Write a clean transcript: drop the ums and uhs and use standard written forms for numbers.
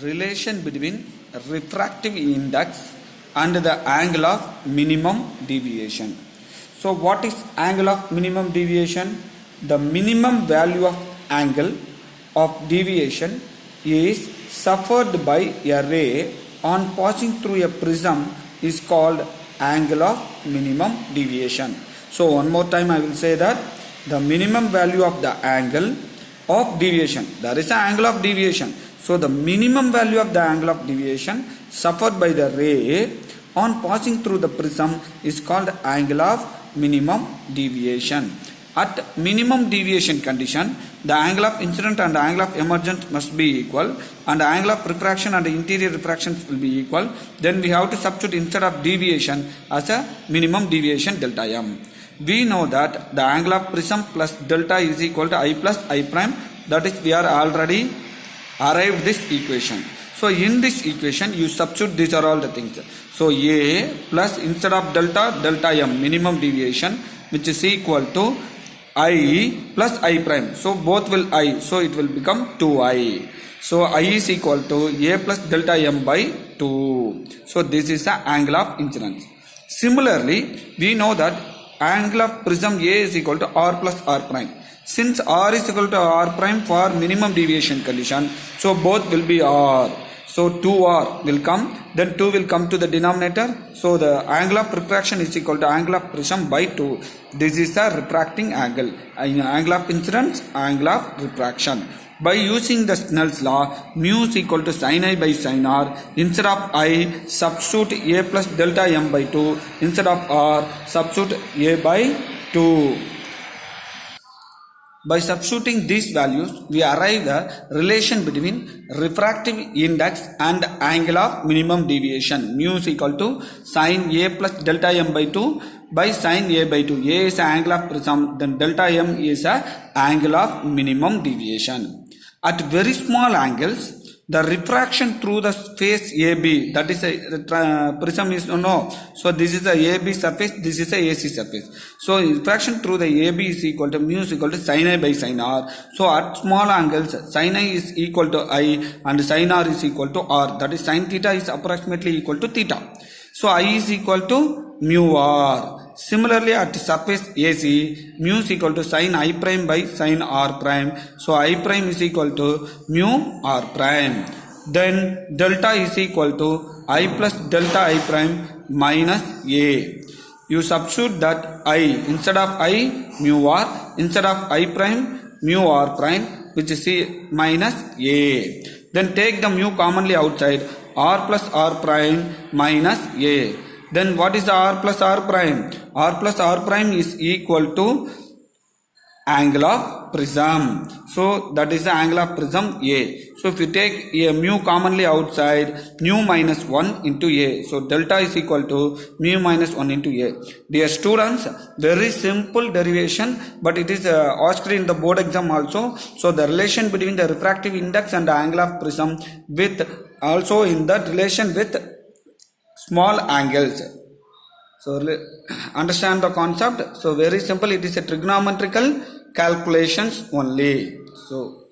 relation between refractive index and the angle of minimum deviation. So what is angle of minimum deviation? The minimum value of angle of deviation is suffered by a ray on passing through a prism is called angle of minimum deviation. So one more time I will say that the minimum value of the angle of deviation, there is an angle of deviation. So the minimum value of the angle of deviation suffered by the ray on passing through the prism is called angle of minimum deviation. At minimum deviation condition, the angle of incident and the angle of emergence must be equal, and the angle of refraction and the interior refraction will be equal. Then we have to substitute instead of deviation as a minimum deviation delta m. We know that the angle of prism plus delta is equal to I plus I prime. That is, we are already arrived this equation. So in this equation you substitute, these are all the things. So A plus instead of delta, delta m minimum deviation, which is equal to I plus I prime. So both will I, so it will become 2I. So I is equal to A plus delta m by 2. So this is the angle of incidence. Similarly, we know that angle of prism A is equal to R plus R prime. Since R is equal to R prime for minimum deviation condition, so both will be R. So 2R will come, then 2 will come to the denominator. So the angle of refraction is equal to angle of prism by 2. This is the refracting angle. Angle of incidence, angle of refraction. By using the Snell's law, mu is equal to sin I by sin R. Instead of I, substitute A plus delta m by 2. Instead of R, substitute A by 2. By substituting these values, we arrive the relation between refractive index and angle of minimum deviation. Mu is equal to sin A plus delta m by 2 by sin A by 2. A is the angle of prism, then delta m is the angle of minimum deviation. At very small angles, the refraction through the face AB, that is a prism is no. So this is the AB surface, this is the AC surface. So refraction through the AB is equal to mu is equal to sin I by sin R. So at small angles, sin I is equal to I and sin R is equal to R. That is sin theta is approximately equal to theta. So I is equal to mu R. Similarly, at surface AC, mu is equal to sin I prime by sin R prime. So I prime is equal to mu R prime. Then delta is equal to I plus delta I prime minus A. You substitute that I, instead of I, mu R, instead of I prime, mu R prime, which is C minus A. Then take the mu commonly outside, R plus R prime minus A. Then what is the R plus R prime? R plus R prime is equal to angle of prism. So that is the angle of prism A. So if you take a mu commonly outside, mu minus 1 into A. So delta is equal to mu minus 1 into A. Dear students, very simple derivation, but it is asked in the board exam also. So the relation between the refractive index and the angle of prism with also in that relation with small angles. So understand the concept. So very simple, it is a trigonometrical calculations only. So